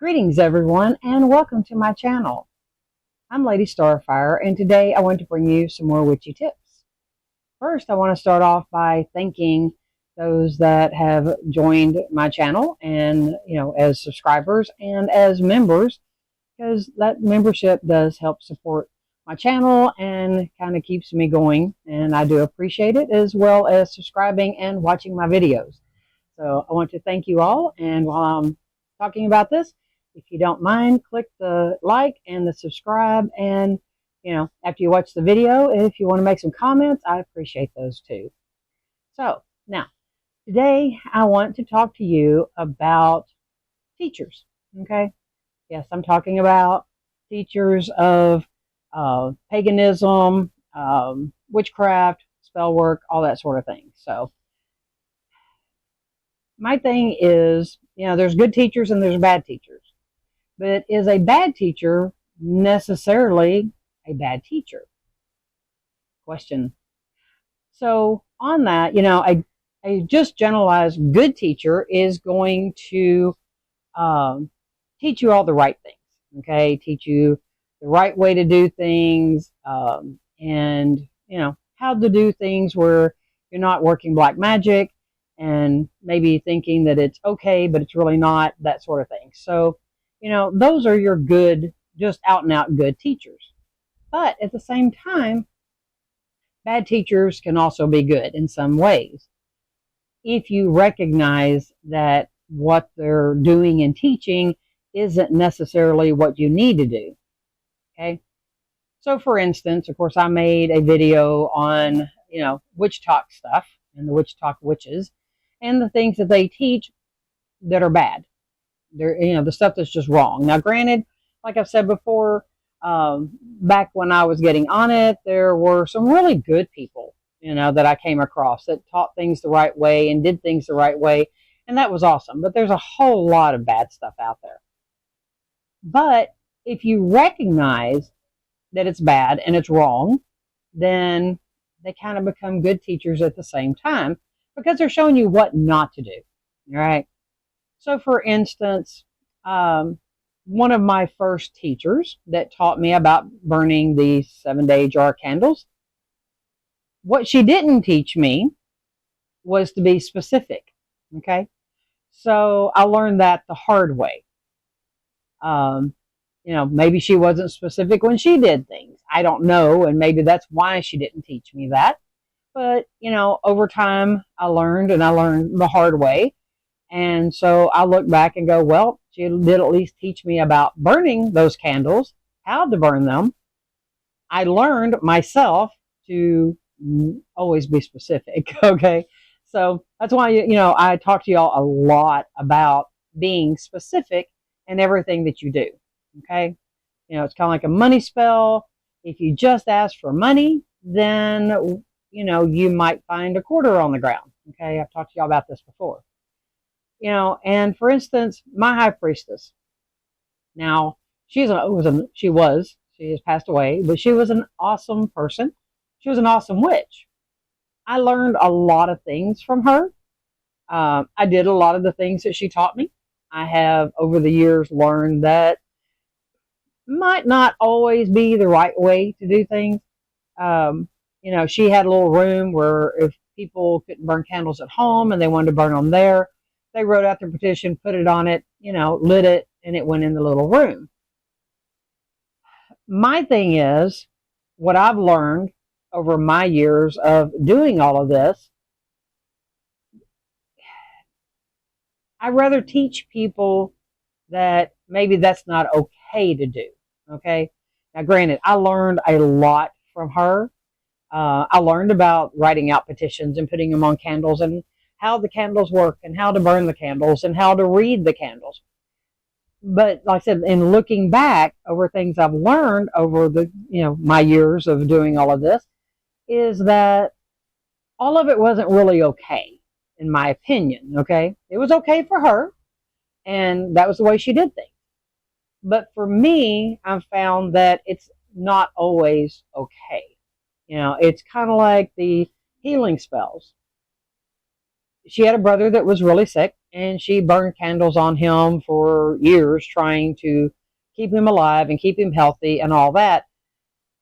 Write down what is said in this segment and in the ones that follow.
Greetings everyone, and welcome to my channel. I'm Lady Starfire, and today I want to bring you some more witchy tips. First, I want to start off by thanking those that have joined my channel and, as subscribers and as members, because that membership does help support my channel and kind of keeps me going, and I do appreciate it, as well as subscribing and watching my videos. So I want to thank you all, and while I'm talking about this, if you don't mind, click the like and the subscribe, and after you watch the video, if you want to make some comments, I appreciate those too. So now, today I want to talk to you about teachers. Okay, yes, I'm talking about teachers of paganism, witchcraft, spell work, all that sort of thing. So my thing is, there's good teachers and there's bad teachers. But is a bad teacher necessarily a bad teacher? Question. So on that, a just generalized good teacher is going to teach you all the right things. Okay, teach you the right way to do things, and how to do things where you're not working black magic and maybe thinking that it's okay, but it's really not, that sort of thing. So those are your good, just out and out good teachers. But at the same time, bad teachers can also be good in some ways, if you recognize that what they're doing and teaching isn't necessarily what you need to do. Okay. So for instance, of course, I made a video on, witch talk stuff and the witch talk witches and the things that they teach that are bad. They're, the stuff that's just wrong. Now, granted, like I've said before, back when I was getting on it, there were some really good people, that I came across that taught things the right way and did things the right way. And that was awesome. But there's a whole lot of bad stuff out there. But if you recognize that it's bad and it's wrong, then they kind of become good teachers at the same time, because they're showing you what not to do. All right. So for instance, one of my first teachers that taught me about burning the 7-day jar candles, what she didn't teach me was to be specific. Okay. So I learned that the hard way. Maybe she wasn't specific when she did things. I don't know. And maybe that's why she didn't teach me that. But, over time I learned, and I learned the hard way. And so I look back and go, well, she did at least teach me about burning those candles, how to burn them. I learned myself to always be specific. Okay. So that's why, I talk to y'all a lot about being specific in everything that you do. Okay. It's kind of like a money spell. If you just ask for money, then, you might find a quarter on the ground. Okay. I've talked to y'all about this before. And for instance, my high priestess. Now, she has passed away, but she was an awesome person. She was an awesome witch. I learned a lot of things from her. I did a lot of the things that she taught me. I have, over the years, learned that might not always be the right way to do things. She had a little room where if people couldn't burn candles at home and they wanted to burn them there, they wrote out their petition, put it on it, lit it, and it went in the little room. My thing is, what I've learned over my years of doing all of this, I'd rather teach people that maybe that's not okay to do. Okay. Now, granted, I learned a lot from her. I learned about writing out petitions and putting them on candles, and how the candles work, and how to burn the candles, and how to read the candles. But like I said, in looking back over things I've learned over the, my years of doing all of this, is that all of it wasn't really okay, in my opinion. Okay. It was okay for her, and that was the way she did things. But for me, I've found that it's not always okay. It's kind of like the healing spells. She had a brother that was really sick, and she burned candles on him for years, trying to keep him alive and keep him healthy and all that.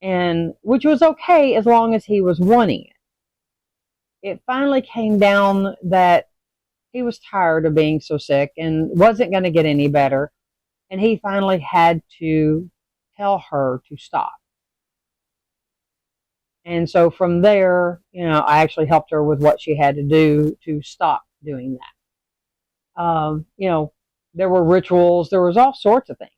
And which was okay as long as he was wanting it. It finally came down that he was tired of being so sick and wasn't going to get any better. And he finally had to tell her to stop. And so from there, I actually helped her with what she had to do to stop doing that. There were rituals, there was all sorts of things,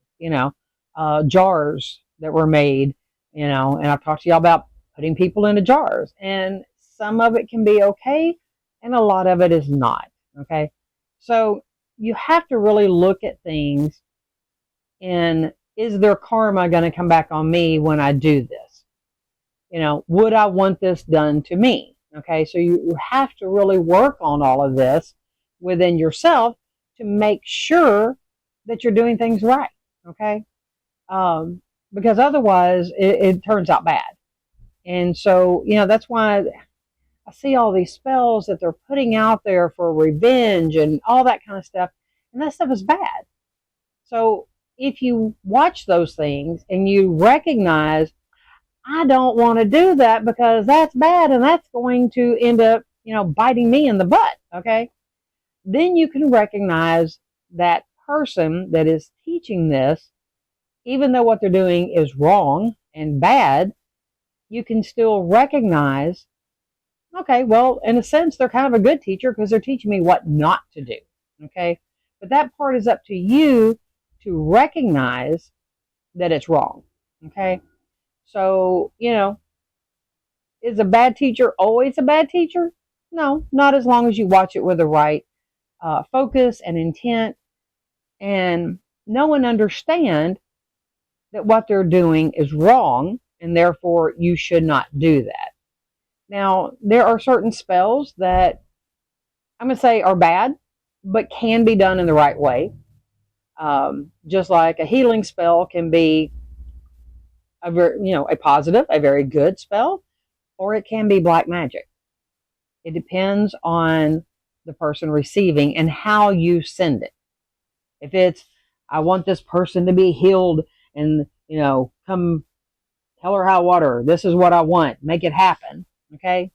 jars that were made, and I've talked to y'all about putting people into jars, and some of it can be okay, and a lot of it is not, okay? So you have to really look at things in, is their karma going to come back on me when I do this? Would I want this done to me? Okay, so you have to really work on all of this within yourself to make sure that you're doing things right, okay? Because otherwise it turns out bad. And so, that's why I see all these spells that they're putting out there for revenge and all that kind of stuff, and that stuff is bad. So if you watch those things and you recognize, I don't want to do that because that's bad and that's going to end up, biting me in the butt, okay? Then you can recognize that person that is teaching this, even though what they're doing is wrong and bad, you can still recognize, okay, well, in a sense, they're kind of a good teacher because they're teaching me what not to do, okay? But that part is up to you to recognize that it's wrong, okay? So, is a bad teacher always a bad teacher? No, not as long as you watch it with the right focus and intent and know and understand that what they're doing is wrong and therefore you should not do that. Now, there are certain spells that I'm going to say are bad, but can be done in the right way. Just like a healing spell can be a positive, a very good spell, or it can be black magic. It depends on the person receiving and how you send it. If it's, I want this person to be healed and, come tell her how water, this is what I want, make it happen, okay?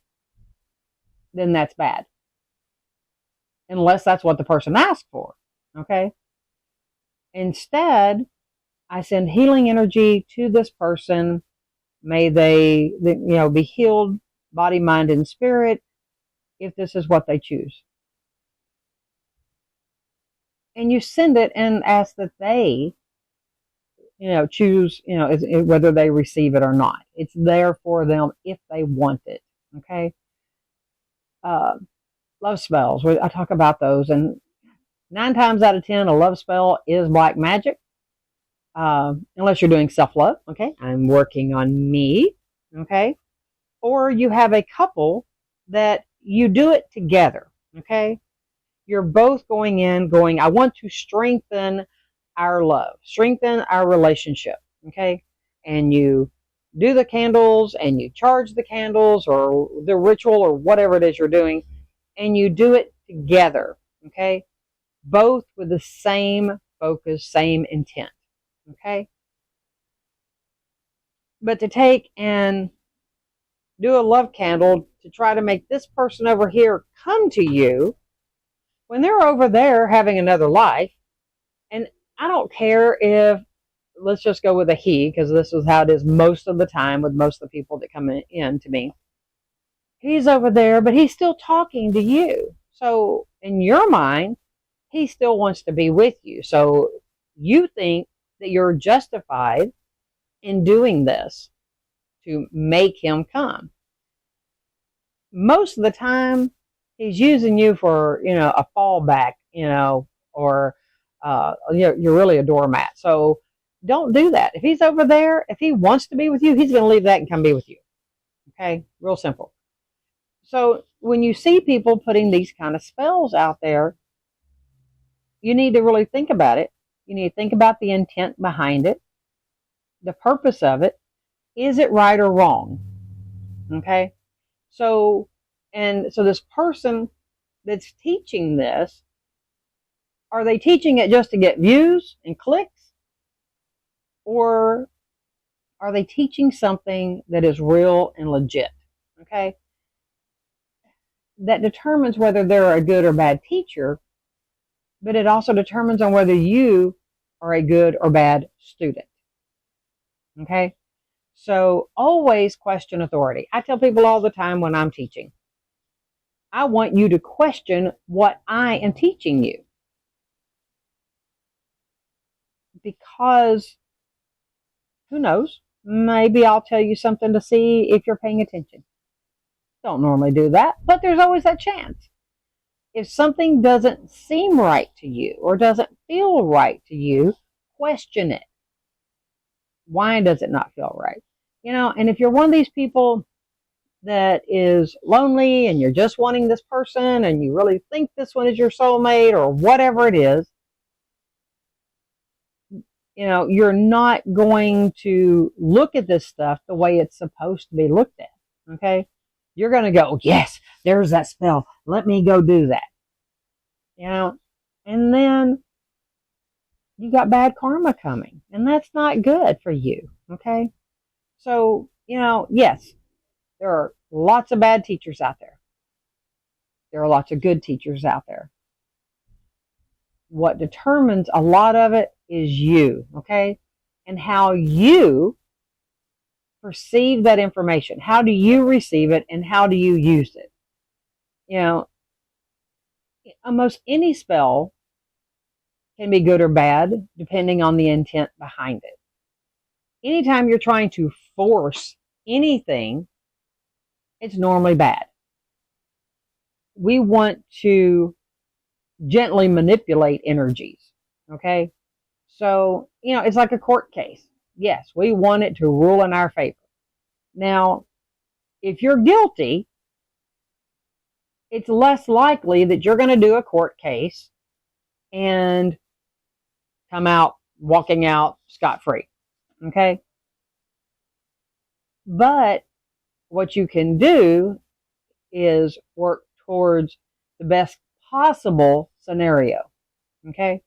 Then that's bad. Unless that's what the person asked for, okay? Instead, I send healing energy to this person. May they, be healed, body, mind, and spirit, if this is what they choose. And you send it and ask that they, choose, whether they receive it or not. It's there for them if they want it, okay? Love spells, I talk about those, and 9 times out of 10, a love spell is black magic. Unless you're doing self-love, okay? I'm working on me, okay? Or you have a couple that you do it together, okay? You're both going, I want to strengthen our love, strengthen our relationship, okay? And you do the candles and you charge the candles or the ritual or whatever it is you're doing, and you do it together, okay? Both with the same focus, same intent. Okay? But to take and do a love candle to try to make this person over here come to you when they're over there having another life, and I don't care if, let's just go with a he, because this is how it is most of the time with most of the people that come in to me. He's over there, but he's still talking to you. So in your mind, he still wants to be with you. So you think that you're justified in doing this to make him come. Most of the time, he's using you for, a fallback, or you're really a doormat. So don't do that. If he's over there, if he wants to be with you, he's going to leave that and come be with you. Okay? Real simple. So when you see people putting these kind of spells out there, you need to really think about it. You need to think about the intent behind it, the purpose of it. Is it right or wrong? Okay? So this person that's teaching this Are they teaching it just to get views and clicks? Or are they teaching something that is real and legit? Okay? That determines whether they're a good or bad teacher, but it also determines on whether you are a good or bad student. Okay? So always question authority. I tell people all the time when I'm teaching, I want you to question what I am teaching you. Because, who knows, maybe I'll tell you something to see if you're paying attention. Don't normally do that, but there's always that chance. If something doesn't seem right to you or doesn't feel right to you, question it. Why does it not feel right? And if you're one of these people that is lonely and you're just wanting this person and you really think this one is your soulmate or whatever it is, you're not going to look at this stuff the way it's supposed to be looked at. Okay? You're going to go, yes, there's that spell. Let me go do that. And then you got bad karma coming, and that's not good for you. Okay? So, yes, there are lots of bad teachers out there. There are lots of good teachers out there. What determines a lot of it is you, okay? And how you perceive that information. How do you receive it and how do you use it? Almost any spell can be good or bad depending on the intent behind it. Anytime you're trying to force anything, it's normally bad. We want to gently manipulate energies, okay? So, it's like a court case. Yes, we want it to rule in our favor. Now, if you're guilty, it's less likely that you're going to do a court case and come out, walking out scot-free, okay? But what you can do is work towards the best possible scenario, okay?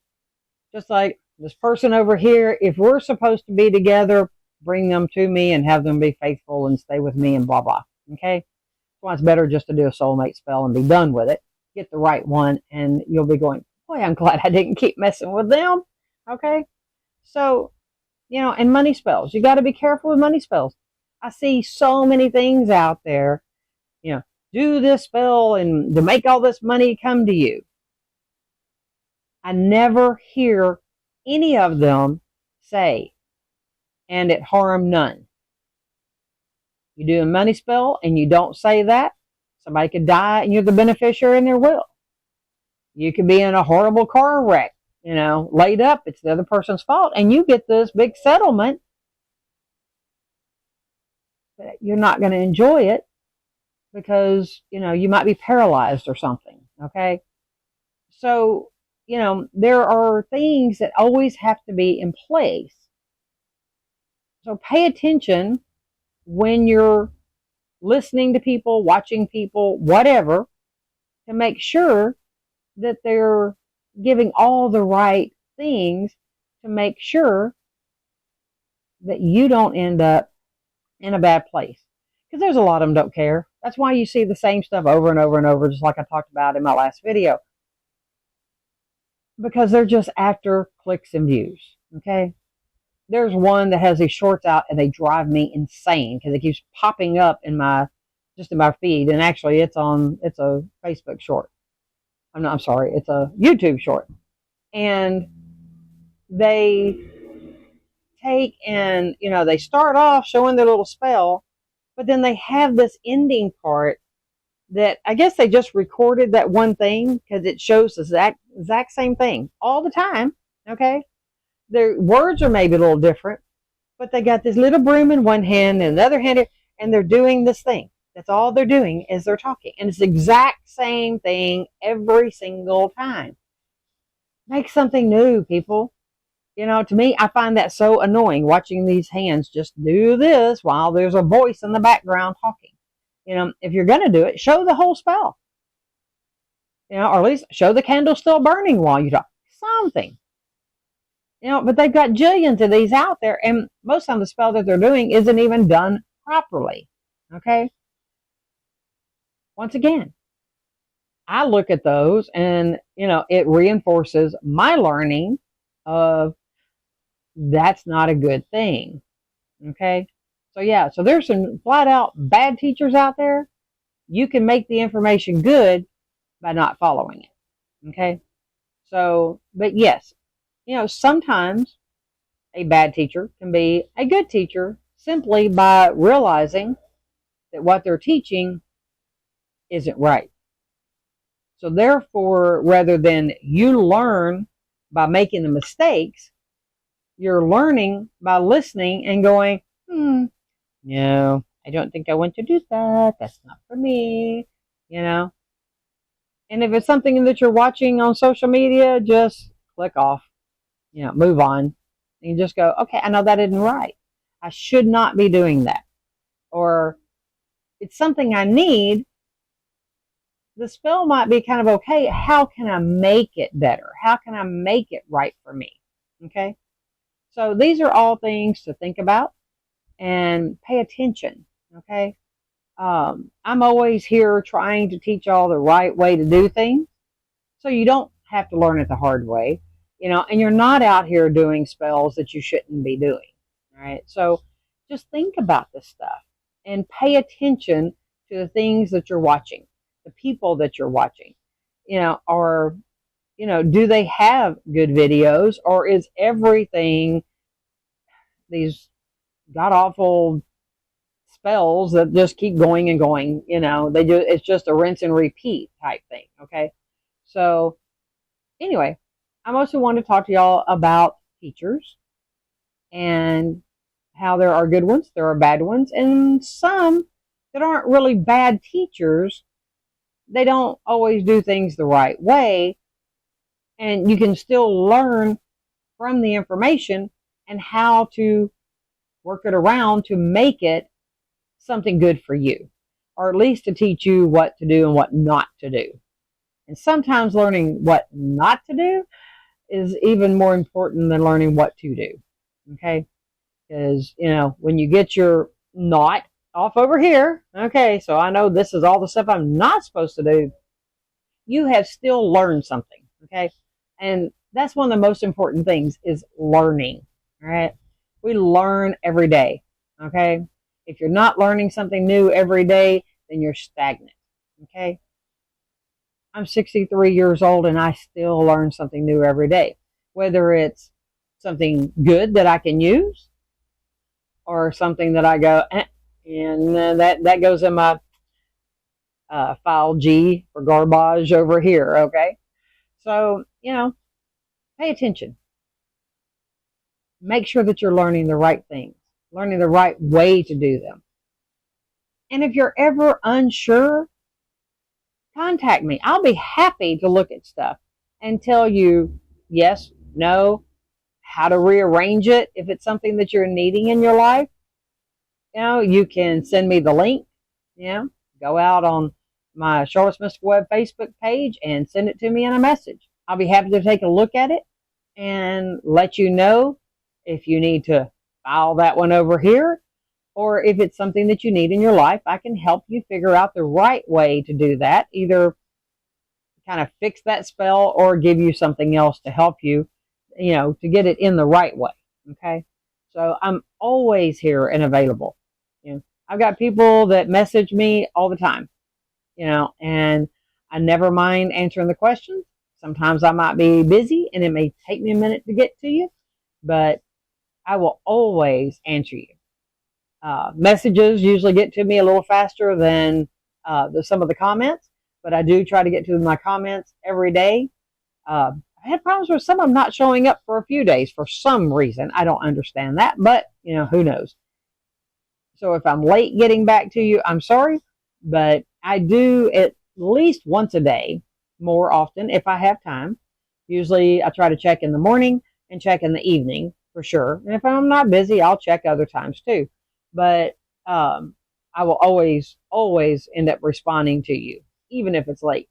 Just like this person over here, if we're supposed to be together, bring them to me and have them be faithful and stay with me and blah, blah, okay? That's why it's better just to do a soulmate spell and be done with it. Get the right one, and you'll be going, boy, I'm glad I didn't keep messing with them, okay? So, and money spells. You got to be careful with money spells. I see so many things out there, do this spell and to make all this money come to you. I never hear any of them say, and it harm none. You do a money spell and you don't say that, somebody could die and you're the beneficiary in their will. You could be in a horrible car wreck, laid up, it's the other person's fault, and you get this big settlement, but you're not going to enjoy it because, you might be paralyzed or something, okay? So, there are things that always have to be in place. So pay attention when you're listening to people, watching people, whatever, to make sure that they're giving all the right things to make sure that you don't end up in a bad place. Because there's a lot of them don't care. That's why you see the same stuff over and over and over, just like I talked about in my last video. Because they're just after clicks and views, okay? There's one that has these shorts out and they drive me insane because it keeps popping up in my feed. And actually it's a Facebook short. I'm sorry, it's a YouTube short. And they take and, they start off showing their little spell, but then they have this ending part that I guess they just recorded that one thing because it shows the exact same thing all the time, okay? Their words are maybe a little different, but they got this little broom in one hand and the other hand, and they're doing this thing. That's all they're doing is they're talking. And it's the exact same thing every single time. Make something new, people. To me, I find that so annoying watching these hands just do this while there's a voice in the background talking. If you're going to do it, show the whole spell. Or at least show the candle still burning while you talk. something. But they've got jillions of these out there, and most of the spell that they're doing isn't even done properly. Okay? Once again, I look at those and, it reinforces my learning of that's not a good thing. Okay? So there's some flat out bad teachers out there. You can make the information good by not following it. Okay? But yes, sometimes a bad teacher can be a good teacher simply by realizing that what they're teaching isn't right. So therefore, rather than you learn by making the mistakes, you're learning by listening and going, no, I don't think I want to do that. That's not for me, And if it's something that you're watching on social media, just click off, move on. And you just go, okay, I know that isn't right. I should not be doing that. Or it's something I need. The spell might be kind of okay. How can I make it better? How can I make it right for me? Okay. So these are all things to think about and pay attention. Okay. I'm always here trying to teach y'all the right way to do things. So you don't have to learn it the hard way, and you're not out here doing spells that you shouldn't be doing. All right. So just think about this stuff and pay attention to the things that you're watching, the people that you're watching, or, do they have good videos, or is everything these god awful spells that just keep going and going? It's just a rinse and repeat type thing. Okay. So anyway, I mostly want to talk to y'all about teachers and how there are good ones, there are bad ones, and some that aren't really bad teachers. They don't always do things the right way, and you can still learn from the information and how to work it around to make it something good for you, or at least to teach you what to do and what not to do. And sometimes learning what not to do is even more important than learning what to do. Okay? Because, when you get your not off over here, okay, so I know this is all the stuff I'm not supposed to do, you have still learned something. Okay? And that's one of the most important things is learning. All right? We learn every day. Okay? If you're not learning something new every day, then you're stagnant. Okay? I'm 63 years old and I still learn something new every day. Whether it's something good that I can use or something that I go, and that goes in my file G for garbage over here. Okay? So, pay attention. Make sure that you're learning the right things, learning the right way to do them. And if you're ever unsure, contact me. I'll be happy to look at stuff and tell you yes, no, how to rearrange it if it's something that you're needing in your life. You can send me the link. Go out on my Charlotte's Mystical Web Facebook page and send it to me in a message. I'll be happy to take a look at it and let you know if you need to file that one over here, or if it's something that you need in your life. I can help you figure out the right way to do that, either kind of fix that spell or give you something else to help you, to get it in the right way. Okay. So I'm always here and available. I've got people that message me all the time, and I never mind answering the questions. Sometimes I might be busy and it may take me a minute to get to you, but I will always answer you. Messages usually get to me a little faster than some of the comments, but I do try to get to my comments every day. I had problems with some of them not showing up for a few days for some reason. I don't understand that, but who knows? So if I'm late getting back to you, I'm sorry, but I do at least once a day, more often if I have time. Usually I try to check in the morning and check in the evening for sure. And if I'm not busy, I'll check other times too. But I will always end up responding to you, even if it's late.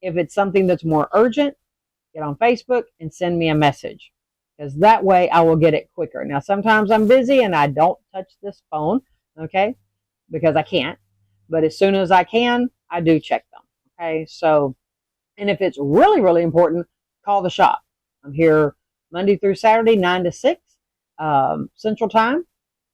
If it's something that's more urgent, get on Facebook and send me a message, because that way I will get it quicker. Now, sometimes I'm busy and I don't touch this phone, okay, because I can't. But as soon as I can, I do check them, okay? So, and if it's really, really important, call the shop. I'm here Monday through Saturday, 9 to 6 Central Time.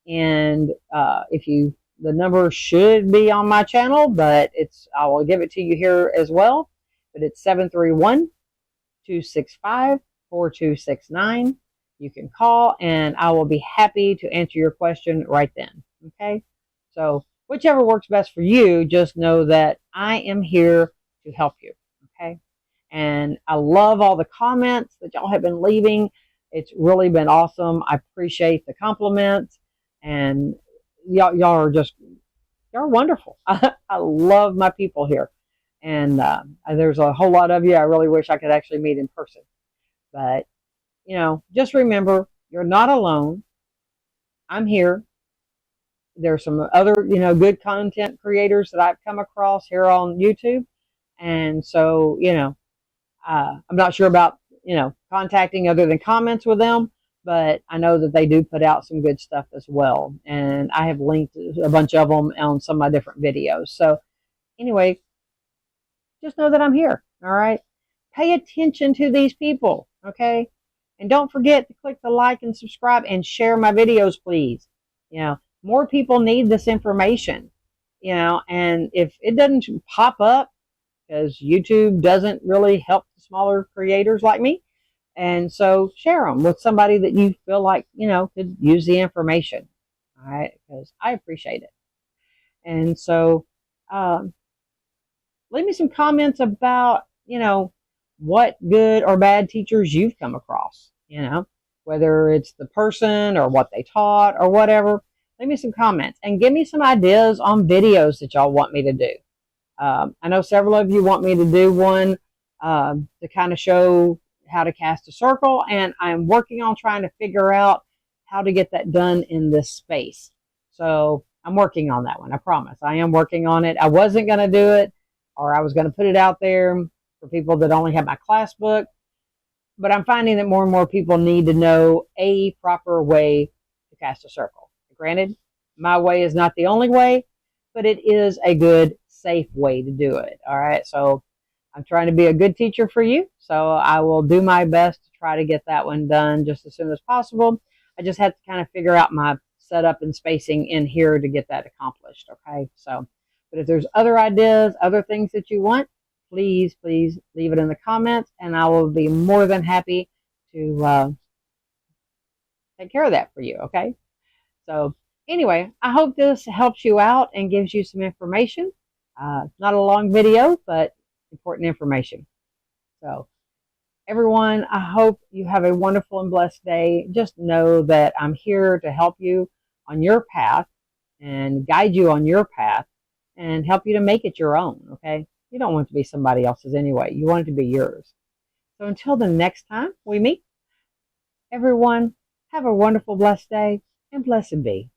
And the number should be on my channel, but I will give it to you here as well. But it's 731-265-4269. You can call and I will be happy to answer your question right then. Okay? So whichever works best for you, just know that I am here to help you. Okay? And I love all the comments that y'all have been leaving. It's really been awesome. I appreciate the compliments, and y'all are wonderful. I love my people here. And there's a whole lot of you I really wish I could actually meet in person. But, just remember, you're not alone. I'm here. There's some other, good content creators that I've come across here on YouTube. And so, I'm not sure about, contacting other than comments with them, but I know that they do put out some good stuff as well. And I have linked a bunch of them on some of my different videos. So anyway, just know that I'm here. All right. Pay attention to these people. Okay. And don't forget to click the like and subscribe and share my videos, please. More people need this information, and if it doesn't pop up, because YouTube doesn't really help the smaller creators like me. And so share them with somebody that you feel like, could use the information. All right. Because I appreciate it. And so, leave me some comments about, what good or bad teachers you've come across, whether it's the person or what they taught or whatever. Leave me some comments and give me some ideas on videos that y'all want me to do. I know several of you want me to do one to kind of show how to cast a circle, and I'm working on trying to figure out how to get that done in this space. So I'm working on that one. I promise. I am working on it. I wasn't going to do it, or I was going to put it out there for people that only have my class book, but I'm finding that more and more people need to know a proper way to cast a circle. Granted, my way is not the only way, but it is a good, safe way to do it. All right. So I'm trying to be a good teacher for you. So I will do my best to try to get that one done just as soon as possible. I just have to kind of figure out my setup and spacing in here to get that accomplished. Okay. So, but if there's other ideas, other things that you want, please leave it in the comments, and I will be more than happy to take care of that for you. Okay. So anyway, I hope this helps you out and gives you some information. Not a long video, but important information. So everyone, I hope you have a wonderful and blessed day. Just know that I'm here to help you on your path and guide you on your path and help you to make it your own. Okay. You don't want it to be somebody else's anyway. You want it to be yours. So until the next time we meet, everyone, have a wonderful, blessed day, and blessed be.